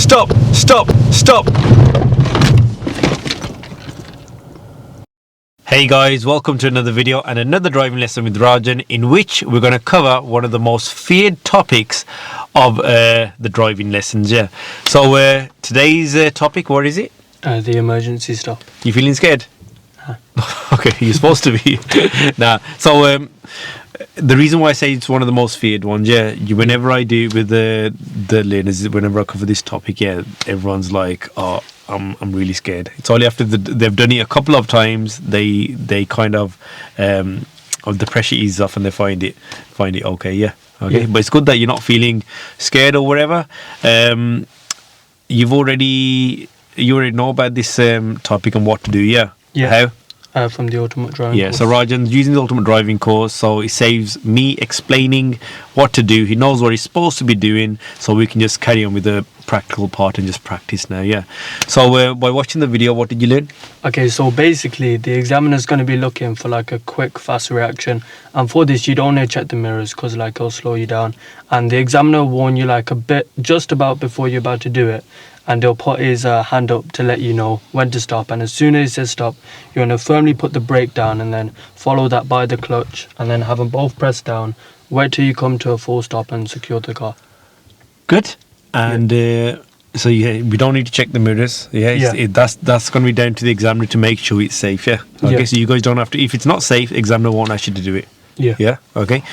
Stop! Stop! Stop! Hey guys, welcome to another video and another driving lesson with Rajan, in which we're going to cover one of the most feared topics of the driving lessons. Yeah. So today's topic, what is it? The emergency stop. You feeling scared? Okay, you're supposed to be. Nah. So the reason why I say it's one of the most feared ones, yeah, whenever I do with the learners, whenever I cover this topic, yeah, everyone's like, oh, I'm really scared. It's only after they've done it a couple of times, they kind of the pressure eases off and they find it okay, yeah, okay. Yeah. But it's good that you're not feeling scared or whatever. You already know about this topic and what to do, yeah. Yeah. How? From the ultimate driving course. So Rajan's using the ultimate driving course, so it saves me explaining what to do. He knows what he's supposed to be doing, so we can just carry on with the practical part and just practice now, yeah. So by watching the video, what did you learn? Okay, so basically the examiner's going to be looking for like a quick, fast reaction, and for this you don't want to check the mirrors because like it'll slow you down, and the examiner will warn you like a bit just about before you're about to do it, and he'll put his hand up to let you know when to stop. And as soon as he says stop, you want to firmly put the brake down and then follow that by the clutch, and then have them both pressed down. Wait till you come to a full stop and secure the car. Good. And so yeah, we don't need to check the mirrors. Yeah, that's going to be down to the examiner to make sure it's safe. Yeah. Okay. Yeah. So you guys don't have to. If it's not safe, examiner won't ask you to do it. Yeah. Yeah. Okay.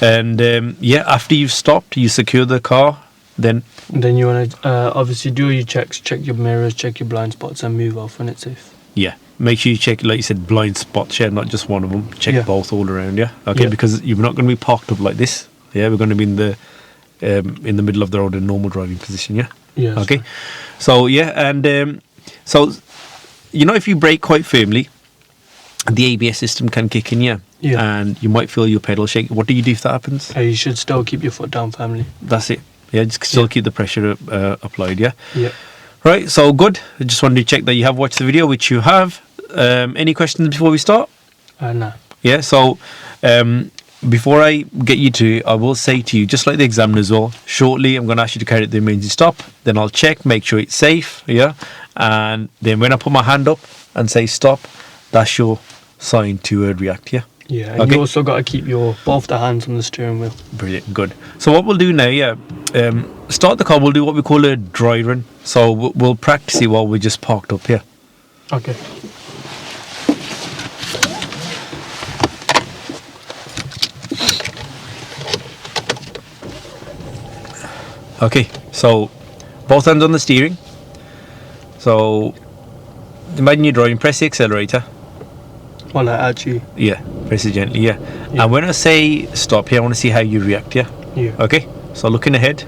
And after you've stopped, you secure the car. Then you want to obviously do your checks, check your mirrors, check your blind spots, and move off when it's safe. Yeah. Make sure you check, like you said, blind spots. Yeah, not just one of them. Check both all around. Yeah. Okay. Yeah. Because you're not going to be parked up like this. Yeah. We're going to be in the middle of the road in normal driving position. Yeah. Yeah. Okay. Right. So and so if you brake quite firmly, the ABS system can kick in. Yeah. Yeah. And you might feel your pedal shake. What do you do if that happens? You should still keep your foot down firmly. That's it. Yeah, just still keep the pressure applied, yeah? Yeah. Right, so good. I just wanted to check that you have watched the video, which you have. Any questions before we start? No. Yeah, so before I get you to, I will say to you, just like the examiner as well, shortly I'm going to ask you to carry out the emergency stop. Then I'll check, make sure it's safe, yeah? And then when I put my hand up and say stop, that's your sign to react, yeah? Yeah, and you also got to keep both the hands on the steering wheel. Brilliant, good. So what we'll do now, start the car, we'll do what we call a dry run. So we'll practice it while we're just parked up here. Okay. Okay, so both hands on the steering. So imagine you're driving, press the accelerator. Well, actually. Yeah, press it gently, yeah. And when I say stop here, I want to see how you react, yeah? Yeah. Okay, so looking ahead.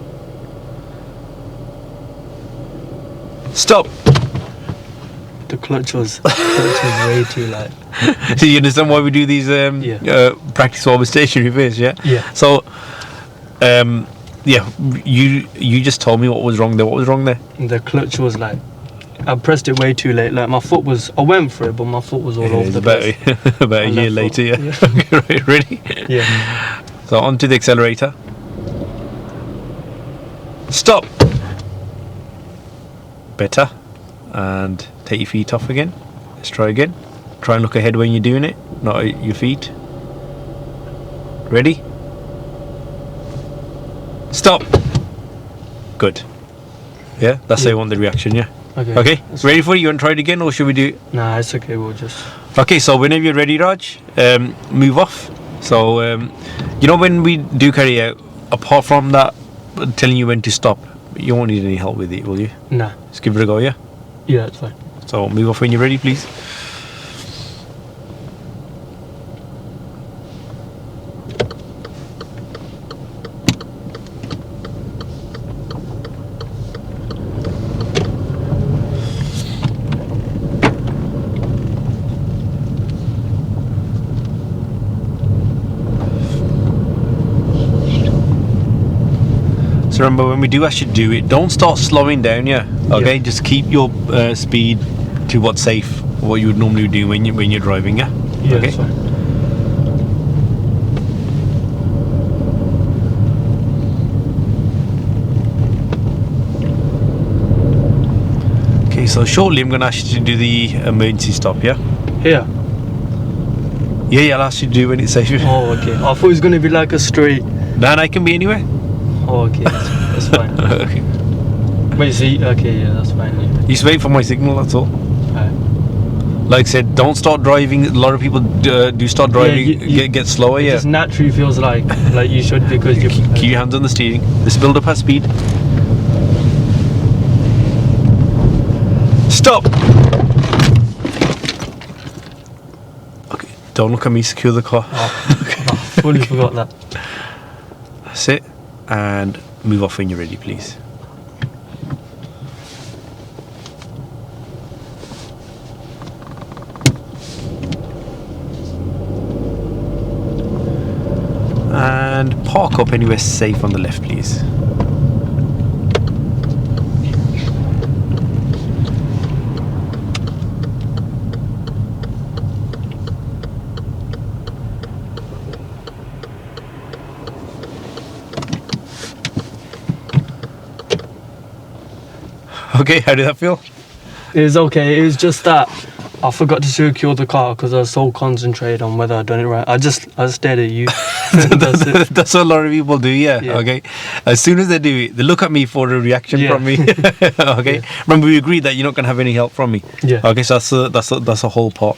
Stop! The clutch was way too light. So you understand why we do these practice while we're stationary first, yeah? Yeah. So, you just told me what was wrong there. What was wrong there? The clutch was like, I pressed it way too late. Like I went for it, but my foot was all over the place. About a year later, yeah. Okay, right, ready? Yeah. So onto the accelerator. Stop. Better. And take your feet off again. Let's try again. Try and look ahead when you're doing it, not at your feet. Ready? Stop. Good. Yeah, that's how you want the reaction, yeah? Okay. Ready for it? You want to try it again, or should we do it? Nah, it's okay. We'll just. Okay, so whenever you're ready, Raj, move off. So, when we do carry out, apart from that, telling you when to stop, you won't need any help with it, will you? Nah. Just give it a go, yeah? Yeah, that's fine. So, move off when you're ready, please. So remember, when we do actually do it, don't start slowing down, yeah? Okay, just keep your speed to what's safe, what you would normally do when you're driving, yeah? Yeah, okay. That's fine. Okay, so shortly I'm going to ask you to do the emergency stop, yeah? Here. Yeah, I'll ask you to do when it's safe. Oh, okay. I thought it was gonna be like a straight. Nah, I can be anywhere. Oh, okay. That's fine. Okay. Wait, see? Okay, yeah, that's fine. Yeah. You just wait for my signal, that's all. Alright. Like I said, don't start driving. A lot of people do start driving, get slower, It yeah. just naturally feels like you should because you Keep your hands on the steering. Let's build up our speed. Stop! Okay, don't look at me, secure the car. I fully forgot that. That's it. And move off when you're ready, please. And park up anywhere safe on the left, please. Okay, how did that feel? It was okay. It was just that I forgot to secure the car because I was so concentrated on whether I'd done it right. I just stared at you. That's it. That's what a lot of people do, yeah. Yeah. Okay. As soon as they do it, they look at me for a reaction Yeah. from me. Okay. Yeah. Remember, we agreed that you're not gonna have any help from me. Yeah. Okay, so that's a whole part.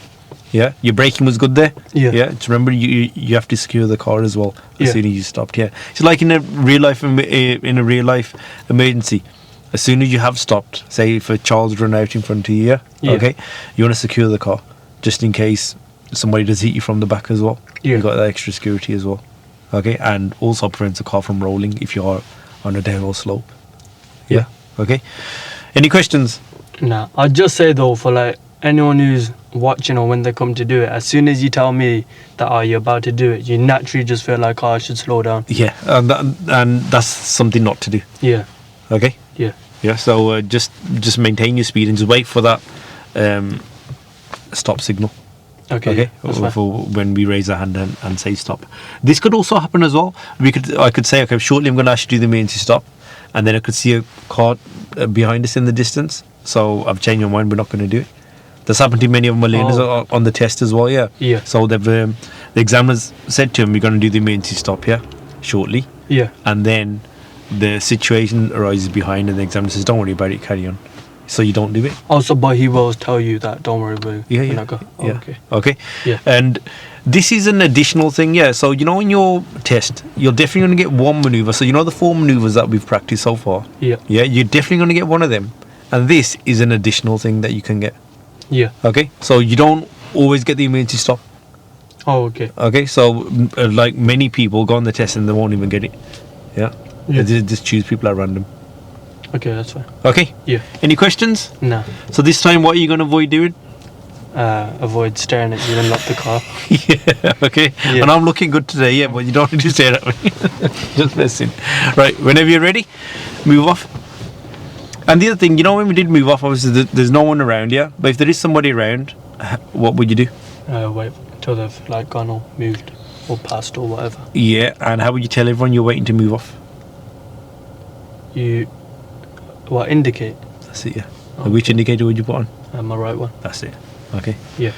Yeah. Your braking was good there. Yeah. Yeah. Just remember, you have to secure the car as well as Yeah. soon as you stopped. Yeah. It's like in a real life emergency. As soon as you have stopped, say if a child's run out in front of you, Yeah. okay, you want to secure the car just in case somebody does hit you from the back as well. Yeah. You got that extra security as well. Okay, and also prevents the car from rolling if you are on a downhill slope. Yeah. Okay. Any questions? Nah, I'd just say though, for like anyone who's watching or when they come to do it, as soon as you tell me that you're about to do it, you naturally just feel like I should slow down. Yeah, and that's something not to do. Yeah. Okay. Yeah. Yeah. So just maintain your speed and just wait for that stop signal. Okay. Okay, Yeah, that's fine. for when we raise our hand and say stop. This could also happen as well. I could say, okay, shortly I'm going to ask you to do the emergency stop, and then I could see a car behind us in the distance. So I've changed my mind. We're not going to do it. That's happened to many of my learners on the test as well. Yeah. Yeah. So they've the examiners said to him, "We're going to do the emergency stop, yeah, shortly," Yeah. and then the situation arises behind, and the examiner says, "Don't worry about it. Carry on." So you don't do it. Also, but he will tell you that. Don't worry about it. Yeah, when yeah, I go. Oh, yeah. Okay. Okay. Yeah. And this is an additional thing, yeah. So in your test, you're definitely going to get one maneuver. So the 4 maneuvers that we've practiced so far. Yeah. Yeah, you're definitely going to get one of them, and this is an additional thing that you can get. Yeah. Okay. So you don't always get the emergency stop. Oh, okay. Okay. So like many people go on the test and they won't even get it. Yeah. Yeah. They just choose people at random. Okay, that's fine. Okay. Yeah. Any questions? Nah. So this time, what are you going to avoid doing? Avoid staring at you and lock the car. Yeah, okay. Yeah. And I'm looking good today, yeah, but you don't need to stare at me. Just listen. Right, whenever you're ready, move off. And the other thing, when we did move off, obviously there's no one around, yeah? But if there is somebody around, what would you do? Wait till they've like gone or moved or passed or whatever. Yeah, and how would you tell everyone you're waiting to move off? You indicate? That's it, yeah. Okay. Which indicator would you put on? My right one. That's it. Okay. Yeah.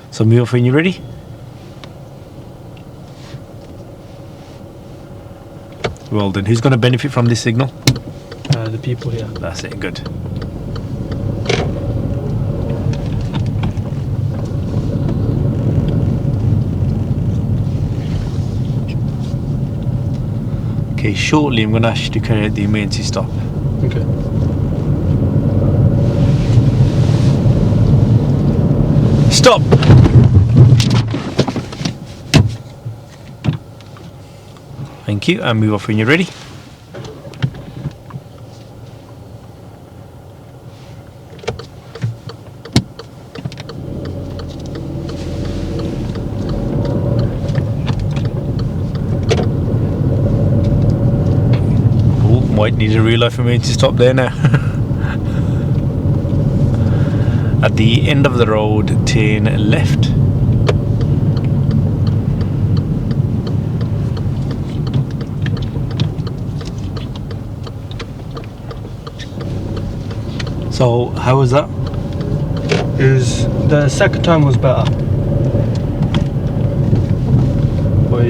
So move off when you're ready. Well done. Who's going to benefit from this signal? The people here. That's it. Good. Okay, shortly I'm going to ask you to carry out the emergency stop. Okay. Stop! Thank you, and move off when you're ready. Oh, might need a real life emergency stop there now. At the end of the road, turn left. So how was that? The second time was better. But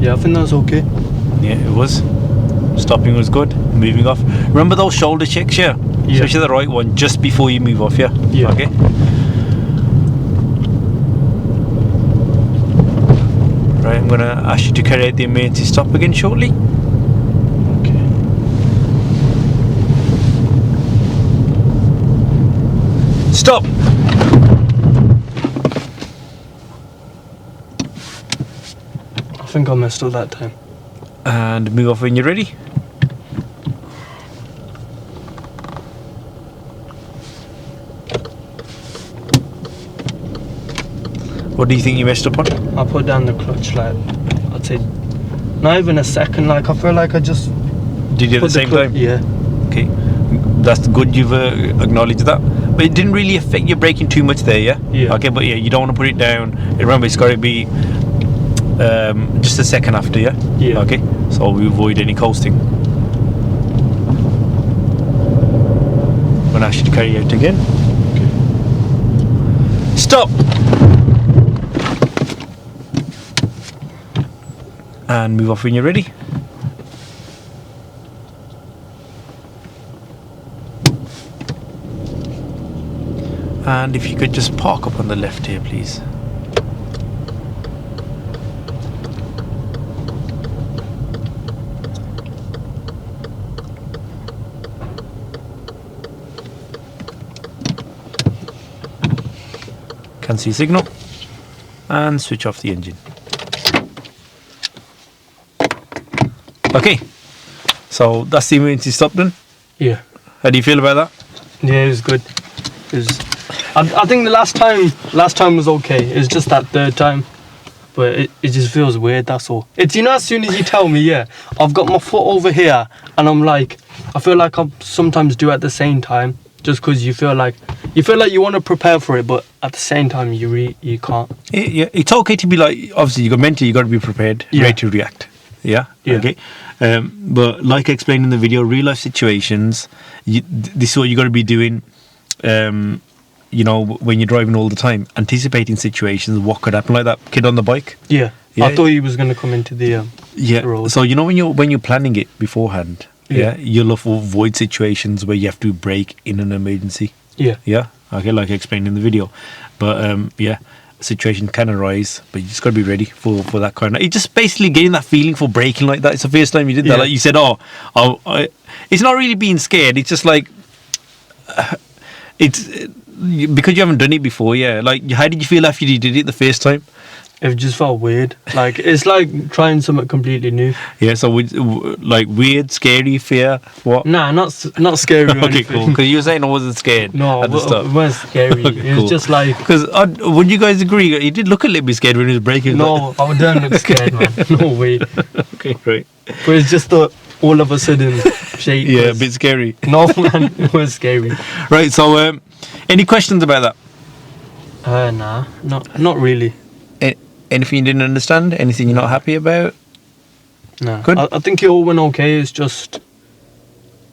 yeah, I think that's okay. Yeah, it was. Stopping was good. Moving off. Remember those shoulder checks, yeah? Yeah. Especially the right one, just before you move off, yeah? Yeah. Okay. Right, I'm gonna ask you to carry out the emergency stop again shortly. Okay. Stop! I think I messed up that time. And move off when you're ready. What do you think you messed up on? I put down the clutch like, I'd say, not even a second. Like, I feel like I just Did you at the put same clutch. time? Yeah. Okay, that's good you've acknowledged that. But it didn't really affect your braking too much there, yeah? Yeah. Okay, but yeah, you don't want to put it down. Remember, it's got to be just a second after, yeah? Yeah. Okay, so we avoid any coasting. I'm going to ask you to carry out again. Okay. Stop! And move off when you're ready. And if you could just park up on the left here, please. Can see signal. And switch off the engine. Okay, so that's the emergency stop done. Yeah. How do you feel about that? Yeah, it was good. I think the last time was okay. It's just that third time, but it just feels weird. That's all. It's, you know, as soon as you tell me, yeah, I've got my foot over here, and I'm like, I feel like I sometimes do at the same time, just because you feel like you want to prepare for it, but at the same time you can't. Yeah, it's okay to be like, obviously you got mentally, you got to be prepared, Yeah. ready to react. Yeah. Yeah. Okay. But like I explained in the video, real life situations, this is what you got to be doing. You know, when you're driving all the time, anticipating situations, what could happen, like that kid on the bike. Yeah. Yeah. I thought he was gonna come into the Yeah. road. So you know when you're planning it beforehand, Yeah. you'll avoid situations where you have to brake in an emergency. Yeah. Yeah. Okay, like I explained in the video. But yeah, a situation can arise, but you just got to be ready for that kind of. It's just basically getting that feeling for braking like that. It's the first time you did that. Yeah. Like you said, it's not really being scared. It's just like it's because you haven't done it before. Yeah. Like, how did you feel after you did it the first time? It just felt weird. Like, it's like trying something completely new. Yeah. So like weird, scary, fear. What? Nah, not scary. Or Okay, anything. cool. Because you were saying I wasn't scared. No, at the start. it wasn't scary. Okay, It was cool. just like, Because would you guys agree? He did look a little bit scared when he was braking. no, I don't look scared, man. No way. Okay, right. But it's just all of a sudden shake. Yeah, a bit scary. No, man, it was scary. Right. So, any questions about that? Nah, not really. Anything you didn't understand? Anything you're not happy about? Nah. Good. I think it all went okay. It's just,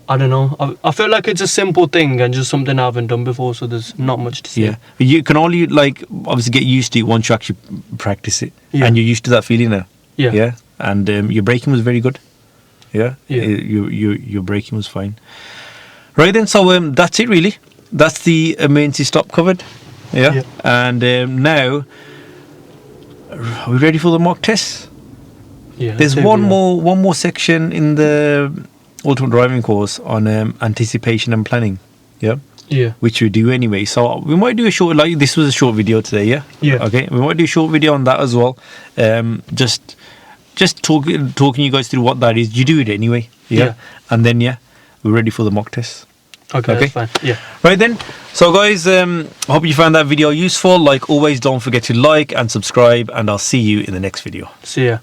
I don't know. I feel like it's a simple thing and just something I haven't done before, so there's not much to say. Yeah. You can only like obviously get used to it once you actually practice it, Yeah. and you're used to that feeling now. Yeah. Yeah. And your braking was very good. Yeah. Yeah. Your braking was fine. Right then. So that's it really. That's the emergency stop covered. Yeah. Yeah. And now, are we ready for the mock test? Yeah. There's I'd say one we are. more section in the ultimate driving course on anticipation and planning. Yeah. Yeah. Which we do anyway. So we might do a short, like this was a short video today, yeah? Yeah. Okay, we might do a short video on that as well. Just talking you guys through what that is. You do it anyway, yeah? Yeah. And then, yeah, we're ready for the mock test. Okay, Okay. that's fine. Yeah. Right then, so guys, I hope you found that video useful. Like always, don't forget to like and subscribe, and I'll see you in the next video. See ya.